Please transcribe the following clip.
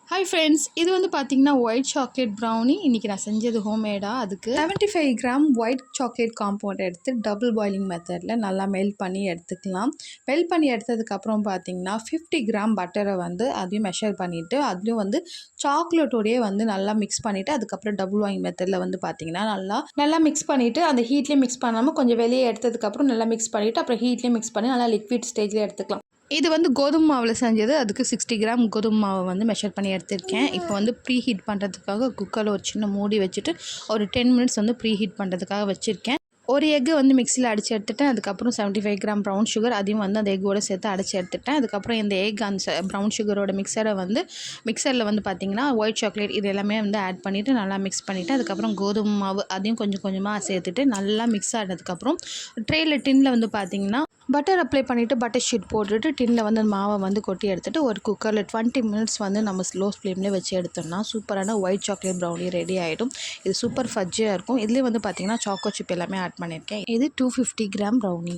Hi friends, இது வந்து பார்த்தீங்கன்னா ஒயிட் சாக்லேட் ப்ரௌனி. இன்றைக்கி நான் செஞ்சது ஹோம்மேடாக. அதுக்கு 75 கிராம் ஒயிட் சாக்லேட் காம்பவுண்ட் எடுத்து டபுள் பாயிலிங் மெத்தடில் நல்லா மெல்ட் பண்ணி எடுத்துக்கலாம். மெல்ட் பண்ணி எடுத்ததுக்கப்புறம் பார்த்தீங்கன்னா 50 கிராம் பட்டரை வந்து அதையும் மெஷர் பண்ணிவிட்டு அதுலேயும் வந்து சாக்லேட்டோடையே வந்து நல்லா மிக்ஸ் பண்ணிவிட்டு அதுக்கப்புறம் டபுள் பாயிலிங் மெத்தடில் வந்து பார்த்தீங்கன்னா நல்லா மிக்ஸ் பண்ணிவிட்டு அந்த ஹீட்லேயே மிக்ஸ் பண்ணாமல் கொஞ்சம் வெளியே எடுத்ததுக்கப்புறம் நல்லா மிக்ஸ் பண்ணிவிட்டு அப்புறம் ஹீட்லேயே மிக்ஸ் பண்ணி நல்லா லிக்விட் ஸ்டேஜில் எடுத்துக்கலாம். இது வந்து கோதுமை மாவில் செஞ்சது. அதுக்கு 60 கிராம் கோதுமை மாவை வந்து மெஷர் பண்ணி எடுத்திருக்கேன். இப்போ வந்து ப்ரீ ஹீட் பண்ணுறதுக்காக குக்கரில் ஒரு சின்ன மூடி வச்சுட்டு ஒரு 10 மினிட்ஸ் வந்து ப்ரீ ஹீட் பண்ணுறதுக்காக வச்சுருக்கேன். ஒரு எக்கு வந்து மிக்சியில் அடித்து எடுத்துட்டேன். அதுக்கப்புறம் 75 கிராம் ப்ரௌன் சுகர் அதையும் வந்து அந்த எக்கோடு சேர்த்து அடித்து எடுத்துட்டேன். அதுக்கப்புறம் இந்த எக் அந்த ப்ரௌன் சுகரோட மிக்சரில் வந்து பார்த்திங்கன்னா ஒயிட் சாக்லேட் இது எல்லாமே வந்து ஆட் பண்ணிவிட்டு நல்லா மிக்ஸ் பண்ணிவிட்டு அதுக்கப்புறம் கோதுமை மாவு அதையும் கொஞ்சம் கொஞ்சமாக சேர்த்துட்டு நல்லா மிக்ஸ் ஆனதுக்கப்புறம் ட்ரேயில் டின்னில் வந்து பார்த்திங்கன்னா பட்டர் அப்ளை பண்ணிவிட்டு பட்டர் ஷீட் போட்டுட்டு டின்னில் வந்து மாவை வந்து கொட்டி எடுத்துகிட்டு ஒரு குக்கரில் 20 மினிட்ஸ் வந்து நம்ம ஸ்லோ ஃப்ளேம்லேயே வச்சு எடுத்தோம்னா சூப்பரான ஒயிட் சாக்லேட் ப்ரௌனி ரெடி ஆகிடும். இது சூப்பர் ஃபஜ்ஜியாக இருக்கும். இதுலேயே வந்து பார்த்திங்கன்னா சாக்கோ சிப் எல்லாமே ஆட் பண்ணியிருக்கேன். இது 250 கிராம் ப்ரௌனி.